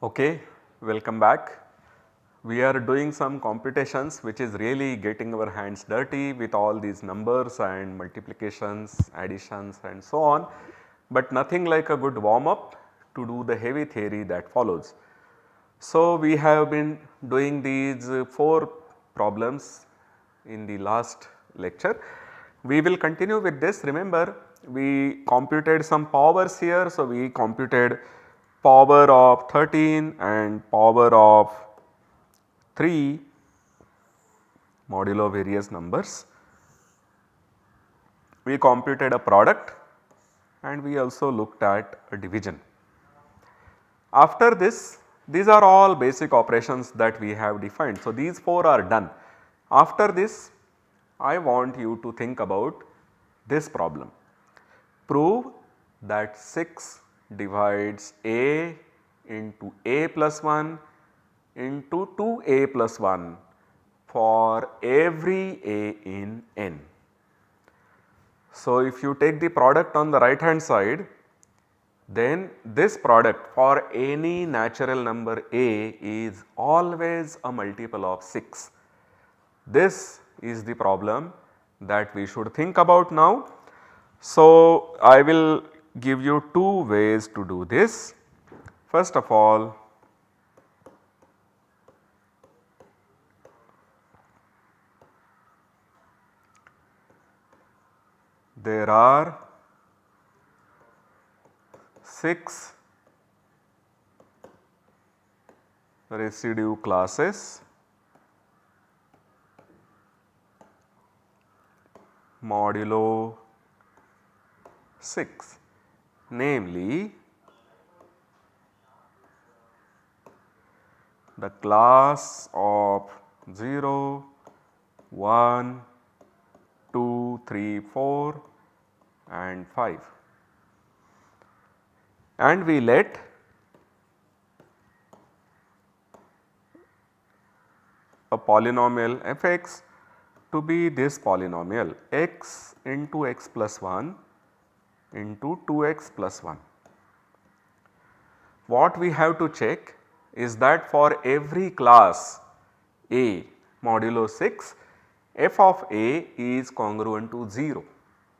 Okay, welcome back. We are doing some computations which is really getting our hands dirty with all these numbers and multiplications, additions and so on, but nothing like a good warm up to do the heavy theory that follows. So, we have been doing these 4 problems in the last lecture. We will continue with this. Remember, we computed some powers here. So, we computed power of 13 and power of 3 modulo various numbers. We computed a product and we also looked at a division. After this, these are all basic operations that we have defined. So, these 4 are done. After this, I want you to think about this problem. Prove that 6 divides a into a plus 1 into 2a plus 1 for every a in n. So, if you take the product on the right hand side, then this product for any natural number a is always a multiple of 6. This is the problem that we should think about now. So, I will give you 2 ways to do this. First of all, there are 6 residue classes modulo 6, namely the class of 0, 1, 2, 3, 4 and 5, and we let a polynomial f(x) to be this polynomial x into x plus 1 into 2x plus 1. What we have to check is that for every class a modulo 6, f of a is congruent to 0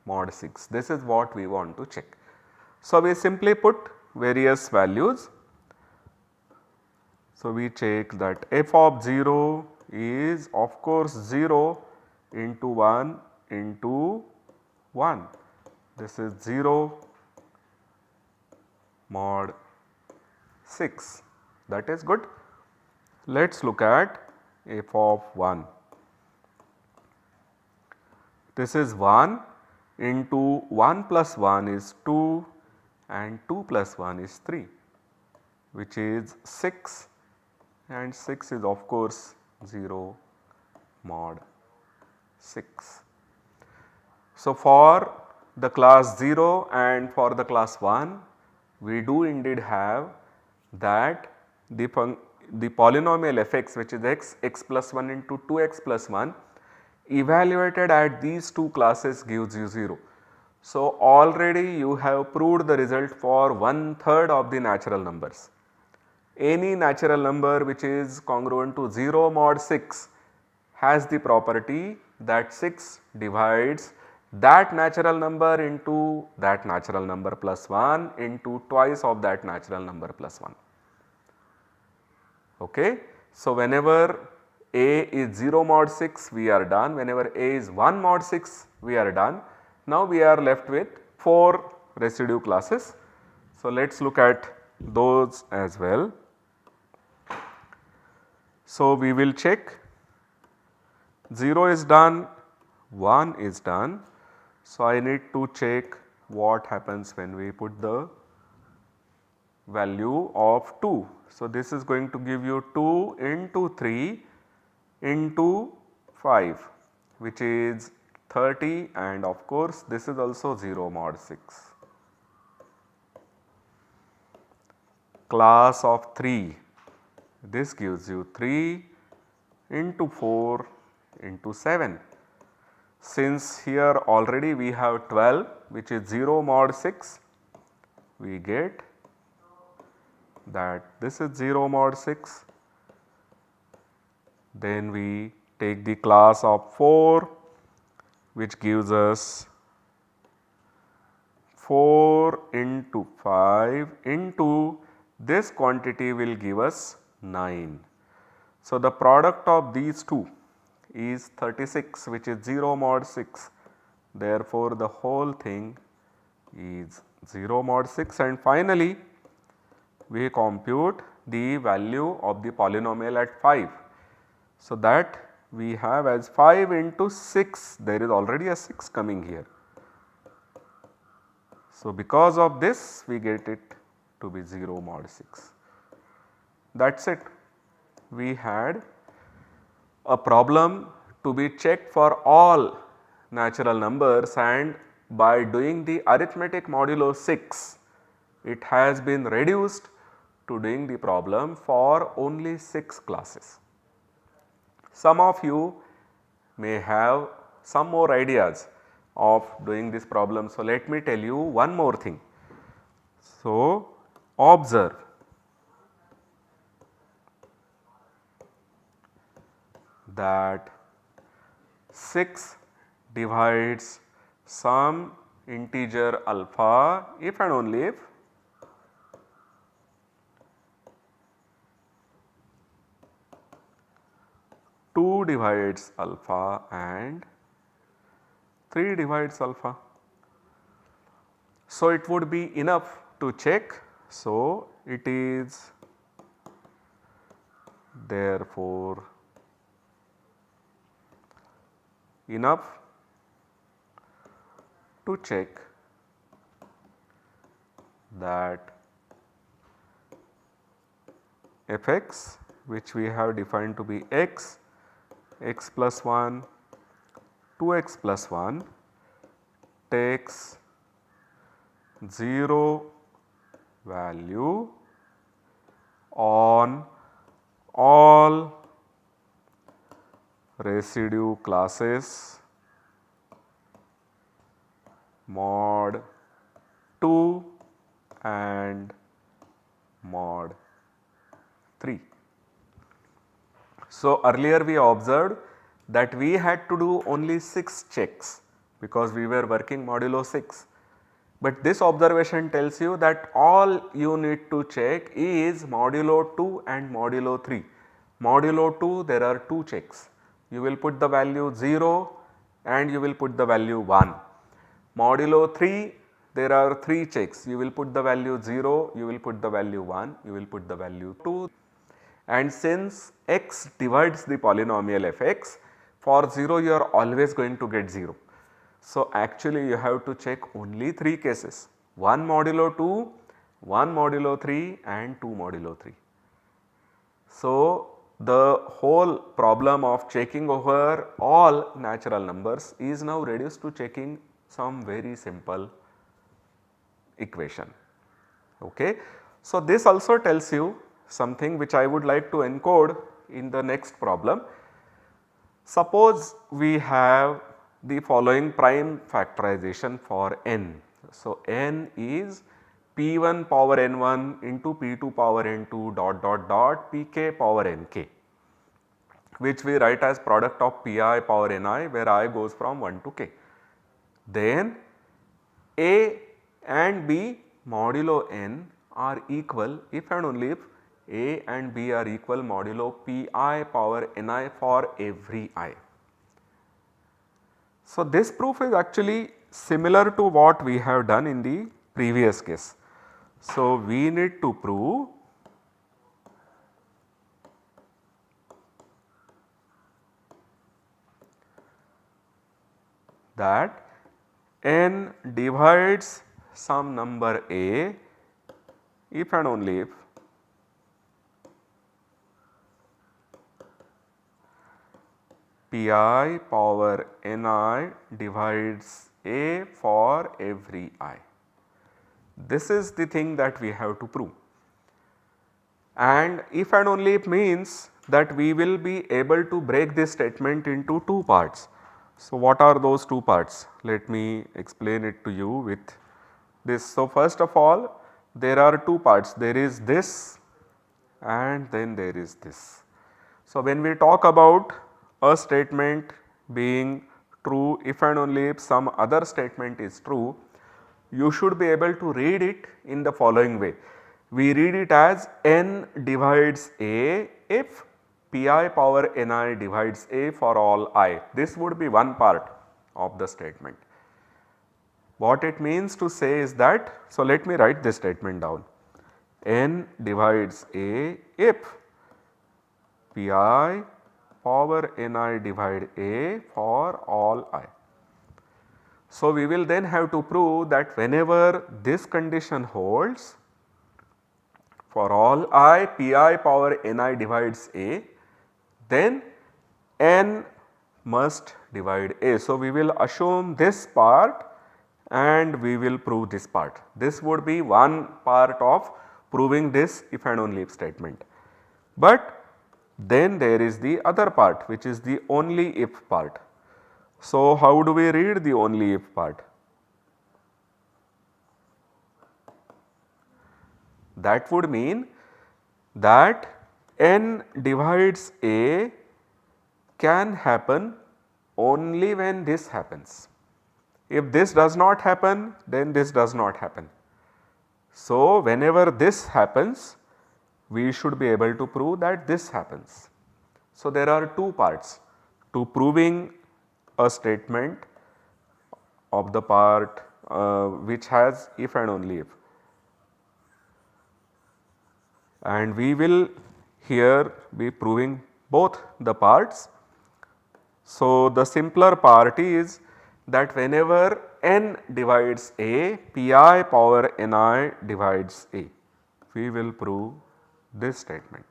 mod 6. This is what we want to check. So, we simply put various values. So, we check that f of 0 is of course 0 into 1 into 1. This is 0 mod 6, that is good. Let us look at f of 1. This is 1 into 1 plus 1 is 2 and 2 plus 1 is 3, which is 6, and 6 is of course 0 mod 6. So, for the class 0 and for the class 1, we do indeed have that the polynomial f(x) which is x plus 1 into 2x plus 1 evaluated at these 2 classes gives you 0. So, already you have proved the result for 1/3 of the natural numbers. Any natural number which is congruent to 0 mod 6 has the property that 6 divides that natural number into that natural number plus 1 into twice of that natural number plus 1. Okay. So, whenever a is 0 mod 6 we are done, whenever a is 1 mod 6 we are done. Now, we are left with 4 residue classes. So, let us look at those as well. So, we will check 0 is done, 1 is done. So, I need to check what happens when we put the value of 2. So, this is going to give you 2 into 3 into 5, which is 30, and of course, this is also 0 mod 6. Class of 3, this gives you 3 into 4 into 7. Since here already we have 12 which is 0 mod 6, we get that this is 0 mod 6. Then we take the class of 4, which gives us 4 into 5 into this quantity will give us 9. So, the product of these two is 36, which is 0 mod 6. Therefore, the whole thing is 0 mod 6, and finally we compute the value of the polynomial at 5. So, that we have as 5 into 6, there is already a 6 coming here. So, because of this we get it to be 0 mod 6. That is it. We had a problem to be checked for all natural numbers, and by doing the arithmetic modulo 6, it has been reduced to doing the problem for only 6 classes. Some of you may have some more ideas of doing this problem. So, let me tell you one more thing. So, observe that 6 divides some integer alpha if and only if two divides alpha and 3 divides alpha. So, it would be enough to check. So, it is therefore enough to check that f(x), which we have defined to be x, x plus 1, 2x plus 1 takes 0 value on all residue classes mod 2 and mod 3. So, earlier we observed that we had to do only 6 checks because we were working modulo 6. But this observation tells you that all you need to check is modulo 2 and modulo 3. Modulo 2 there are 2 checks. You will put the value 0 and you will put the value 1. Modulo 3 there are 3 checks. You will put the value 0, you will put the value 1, you will put the value 2. And since x divides the polynomial f(x), for 0 you are always going to get 0. So, actually you have to check only 3 cases, 1 modulo 2, 1 modulo 3 and 2 modulo 3. So, the whole problem of checking over all natural numbers is now reduced to checking some very simple equation. Okay. So, this also tells you something which I would like to encode in the next problem. Suppose we have the following prime factorization for n. So, n is p1 power n1 into p2 power n2 dot dot dot pk power nk, which we write as product of pi power ni, where I goes from 1 to k. Then a and b modulo n are equal if and only if a and b are equal modulo pi power ni for every I. So, this proof is actually similar to what we have done in the previous case. So, we need to prove that n divides some number a if and only if pi power ni divides a for every I. This is the thing that we have to prove, and if and only if means that we will be able to break this statement into 2 parts. So, what are those 2 parts? Let me explain it to you with this. So, first of all, there are 2 parts. There is this and then there is this. So, when we talk about a statement being true if and only if some other statement is true, you should be able to read it in the following way. We read it as n divides a if pi power ni divides a for all I. This would be one part of the statement. What it means to say is that, so let me write this statement down. N divides a if pi power ni divide a for all I. So, we will then have to prove that whenever this condition holds, for all I pi power ni divides a, then n must divide a. So, we will assume this part and we will prove this part. This would be one part of proving this if and only if statement. But then there is the other part, which is the only if part. So, how do we read the only if part? That would mean that n divides a can happen only when this happens. If this does not happen, then this does not happen. So, whenever this happens, we should be able to prove that this happens. So, there are two parts to proving a statement of the part which has if and only if, and we will here be proving both the parts. So, the simpler part is that whenever n divides a, pi power ni divides a, we will prove this statement.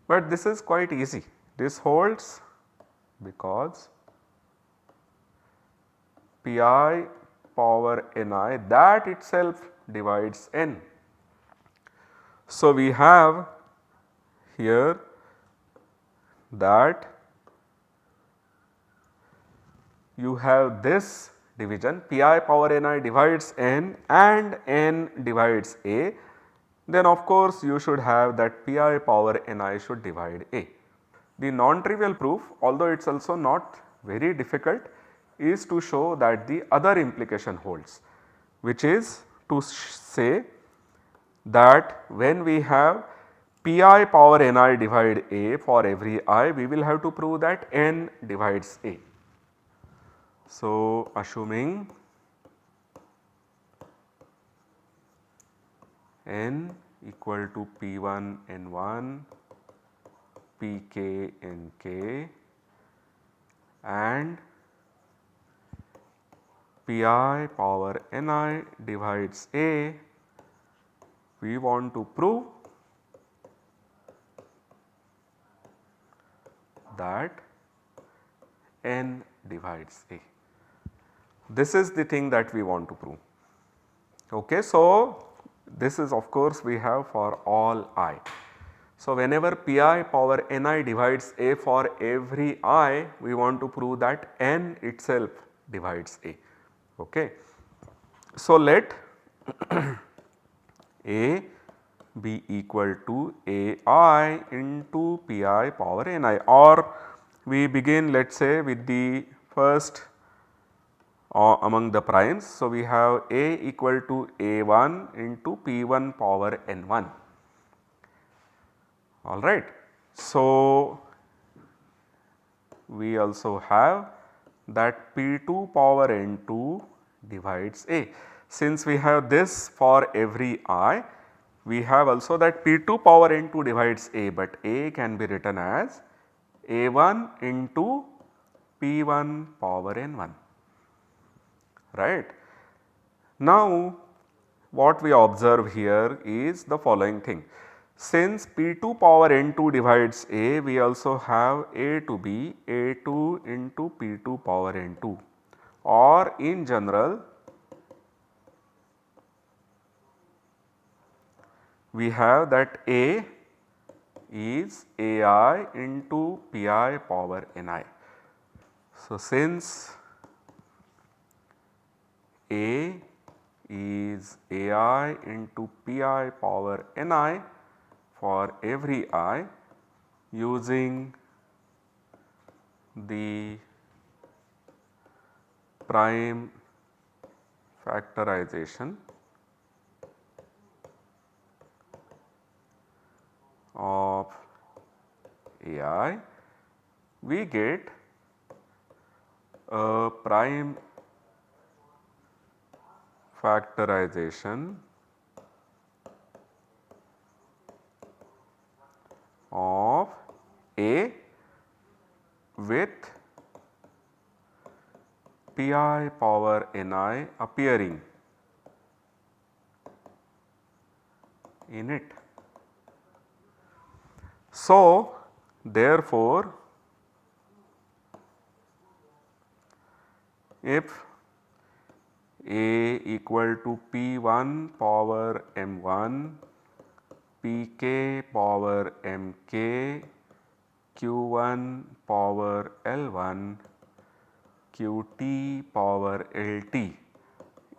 But this is quite easy. This holds because pi power ni that itself divides n. So, we have here that you have this division pi power ni divides n and n divides a, then of course you should have that pi power ni should divide a. The non-trivial proof, although it is also not very difficult, is to show that the other implication holds, which is to say that when we have pi power ni divide a for every I, we will have to prove that n divides a. So, assuming n equal to p1 n1, pk nk and pi power ni divides a, we want to prove that n divides a. This is the thing that we want to prove. Okay. So, this is of course we have for all I. So, whenever pi power ni divides a for every I, we want to prove that n itself divides a. Okay. So, let a be equal to ai into pi power ni, or we begin let us say with the first among the primes. So, we have a equal to a1 into p1 power n1, alright. So, we also have that p2 power n2 divides a. Since we have this for every I, we have also that p2 power n2 divides a, but a can be written as a1 into p1 power n1, right. Now, what we observe here is the following thing. Since p2 power n2 divides a, we also have a to be a2 into p2 power n2, or in general we have that a is ai into pi power ni. So, since a is ai into pi power ni for every I using the prime factorization of ai, we get a prime factorization of a with pi power ni appearing in it. So, therefore, if a equal to p1 power m1, pk power mk, q1 power l1, qt power lt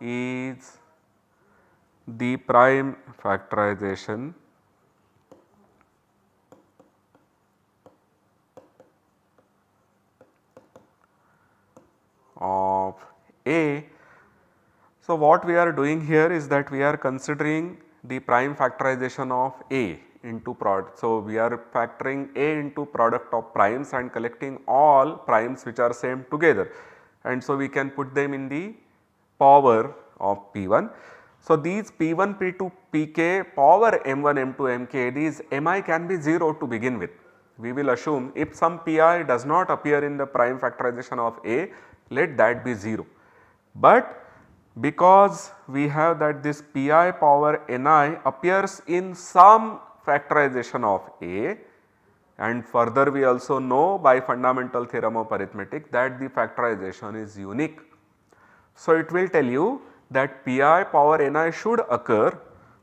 is the prime factorization of A. So, what we are doing here is that we are considering the prime factorization of A into product. So, we are factoring A into product of primes and collecting all primes which are same together, and so we can put them in the power of P1. So, these P1, P2, Pk power M1, M2, Mk, these Mi can be 0 to begin with. We will assume if some Pi does not appear in the prime factorization of A, let that be 0. But because we have that this Pi power Ni appears in some factorization of A, and further we also know by fundamental theorem of arithmetic that the factorization is unique. So, it will tell you that Pi power Ni should occur.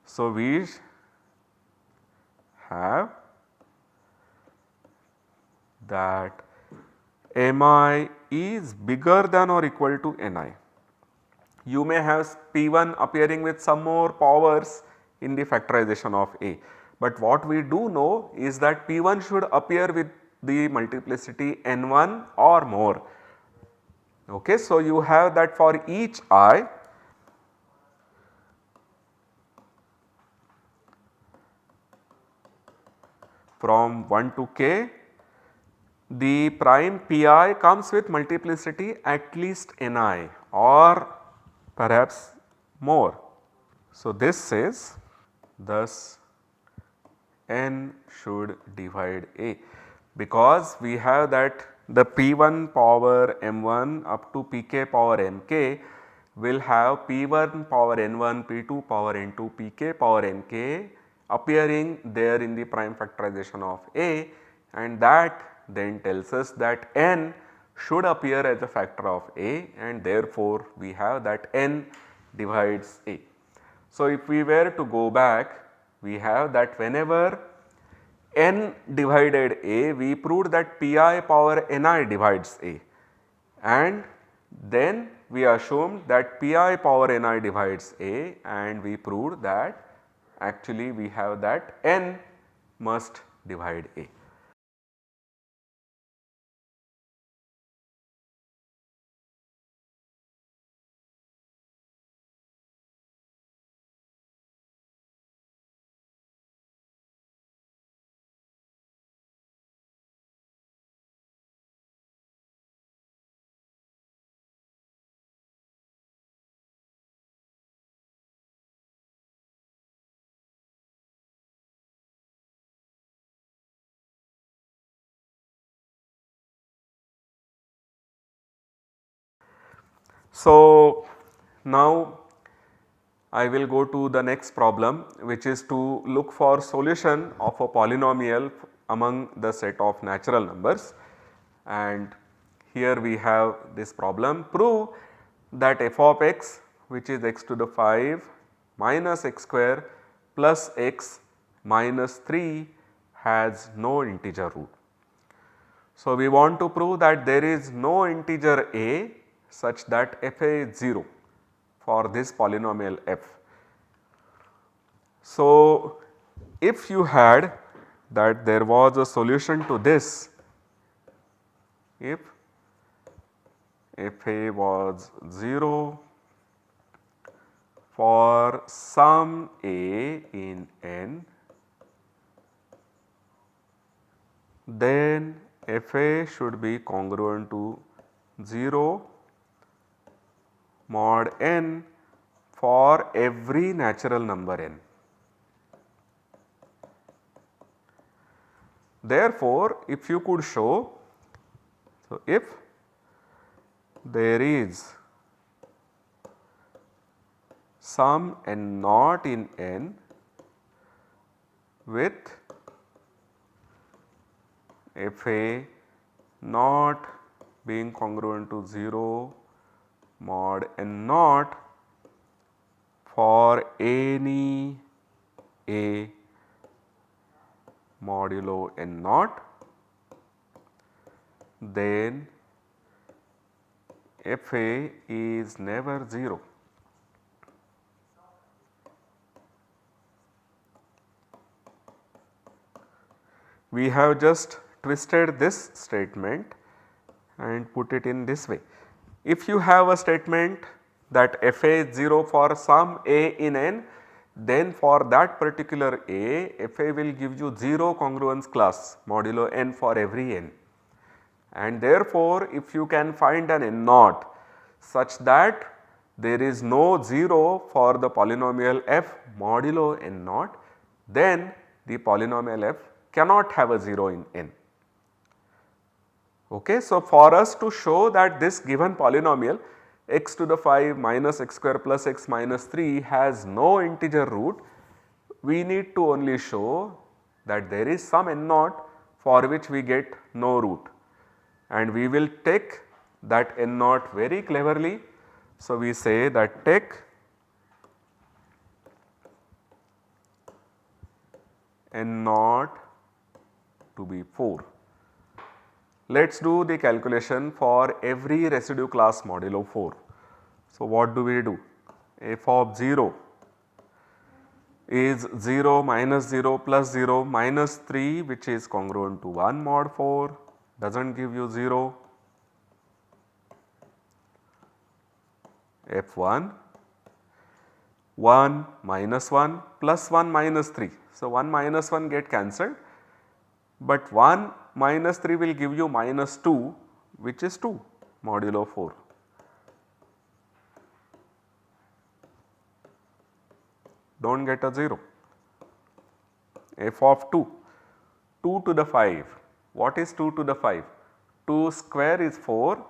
So, we have that Mi is bigger than or equal to Ni. You may have P1 appearing with some more powers in the factorization of A, but what we do know is that P1 should appear with the multiplicity N1 or more. Okay, so, you have that for each I from 1 to k, the prime Pi comes with multiplicity at least Ni or perhaps more. So, this says thus n should divide A, because we have that the P1 power M1 up to Pk power Mk will have P1 power N1, P2 power N2, Pk power Nk appearing there in the prime factorization of A, and that then tells us that n should appear as a factor of A, and therefore, we have that n divides A. So, if we were to go back, we have that whenever n divided A, we proved that Pi power Ni divides A, and then we assumed that Pi power Ni divides A, and we proved that actually we have that n must divide A. So, now I will go to the next problem, which is to look for solution of a polynomial among the set of natural numbers, and here we have this problem: prove that f of x, which is x to the 5 minus x square plus x minus 3 has no integer root. So, we want to prove that there is no integer a such that f is 0 for this polynomial f. So, if you had that there was a solution to this, if fa was 0 for some a in n, then fa should be congruent to 0 mod n for every natural number n. Therefore, if you could show, so if there is some n naught in n with fa not being congruent to 0 mod n naught for any a modulo n naught, then fa is never 0. We have just twisted this statement and put it in this way. If you have a statement that fa is 0 for some a in n, then for that particular a, fa will give you 0 congruence class modulo n for every n. And therefore, if you can find an n naught such that there is no 0 for the polynomial f modulo n naught, then the polynomial f cannot have a 0 in n. Okay. So, for us to show that this given polynomial x to the 5 minus x square plus x minus 3 has no integer root, we need to only show that there is some n naught for which we get no root, and we will take that n naught very cleverly. So, we say that take n naught to be 4. Let us do the calculation for every residue class modulo 4. So, what do we do? F of 0 is 0 minus 0 plus 0 minus 3, which is congruent to 1 mod 4, does not give you 0. F1 1 minus 1 plus 1 minus 3. So, 1 minus 1 get cancelled, but 1 minus 3 will give you minus 2, which is 2 modulo 4. Do not get a 0. F of 2, 2 to the 5. What is 2 to the 5? 2 square is 4,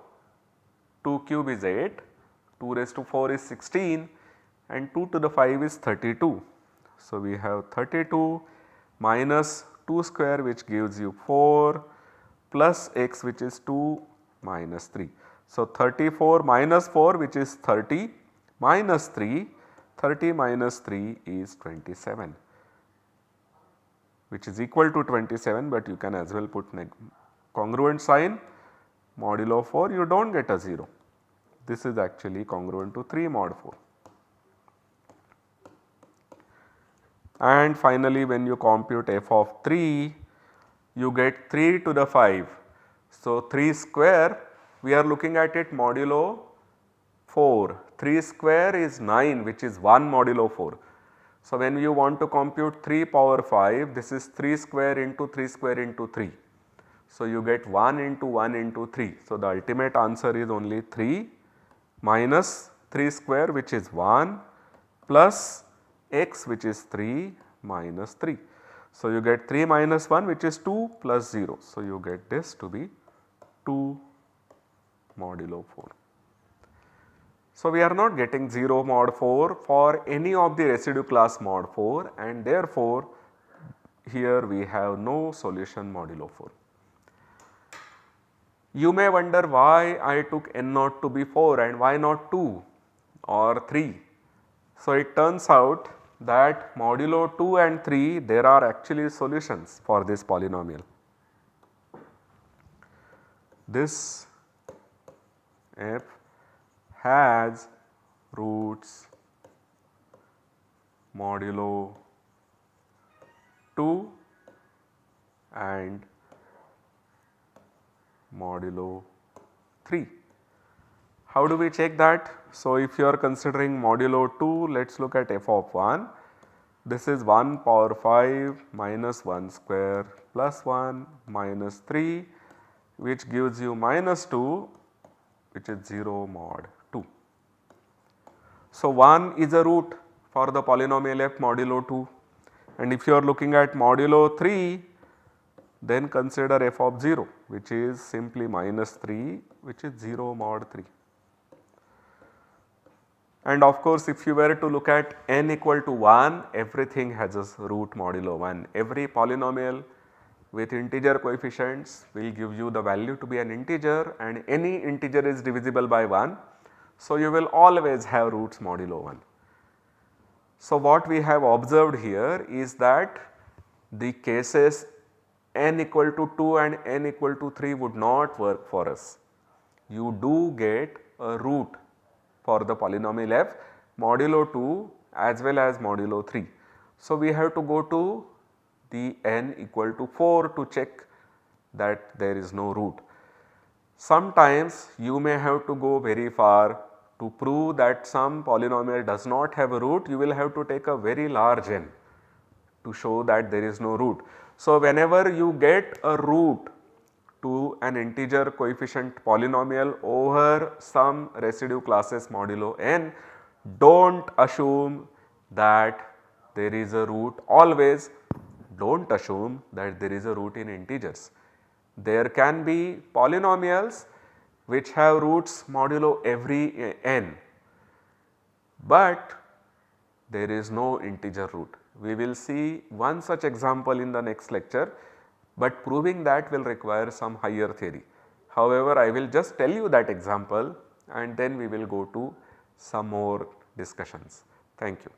2 cube is 8, 2 raised to 4 is 16, and 2 to the 5 is 32. So, we have 32 minus 2 square, which gives you 4, plus x, which is 2 minus 3. So, 34 minus 4, which is 30, minus 3, 30 minus 3 is 27, which is equal to 27, but you can as well put congruent sign modulo 4, you do not get a 0. This is actually congruent to 3 mod 4. And finally, when you compute f of 3, you get 3 to the 5. So, 3 square, we are looking at it modulo 4, 3 square is 9, which is 1 modulo 4. So, when you want to compute 3 power 5, this is 3 square into 3 square into 3. So, you get 1 into 1 into 3. So, the ultimate answer is only 3 minus 3 square, which is 1, plus x, which is 3 minus 3. So, you get 3 minus 1, which is 2 plus 0. So, you get this to be 2 modulo 4. So, we are not getting 0 mod 4 for any of the residue class mod 4, and therefore, here we have no solution modulo 4. You may wonder why I took n naught to be 4 and why not 2 or 3. So, it turns out that modulo 2 and 3, there are actually solutions for this polynomial. This f has roots modulo 2 and modulo 3. How do we check that? So, if you are considering modulo 2, let us look at f of 1. This is 1 power 5 minus 1 square plus 1 minus 3, which gives you minus 2, which is 0 mod 2. So, 1 is a root for the polynomial f modulo 2, and if you are looking at modulo 3, then consider f of 0, which is simply minus 3, which is 0 mod 3. And of course, if you were to look at n equal to 1, everything has a root modulo 1. Every polynomial with integer coefficients will give you the value to be an integer, and any integer is divisible by 1. So, you will always have roots modulo 1. So, what we have observed here is that the cases n equal to 2 and n equal to 3 would not work for us. You do get a root for the polynomial f modulo 2 as well as modulo 3. So, we have to go to the n equal to 4 to check that there is no root. Sometimes you may have to go very far to prove that some polynomial does not have a root. You will have to take a very large n to show that there is no root. So, whenever you get a root to an integer coefficient polynomial over some residue classes modulo n, do not assume that there is a root. Always do not assume that there is a root in integers. There can be polynomials which have roots modulo every n, but there is no integer root. We will see one such example in the next lecture, but proving that will require some higher theory. However, I will just tell you that example and then we will go to some more discussions. Thank you.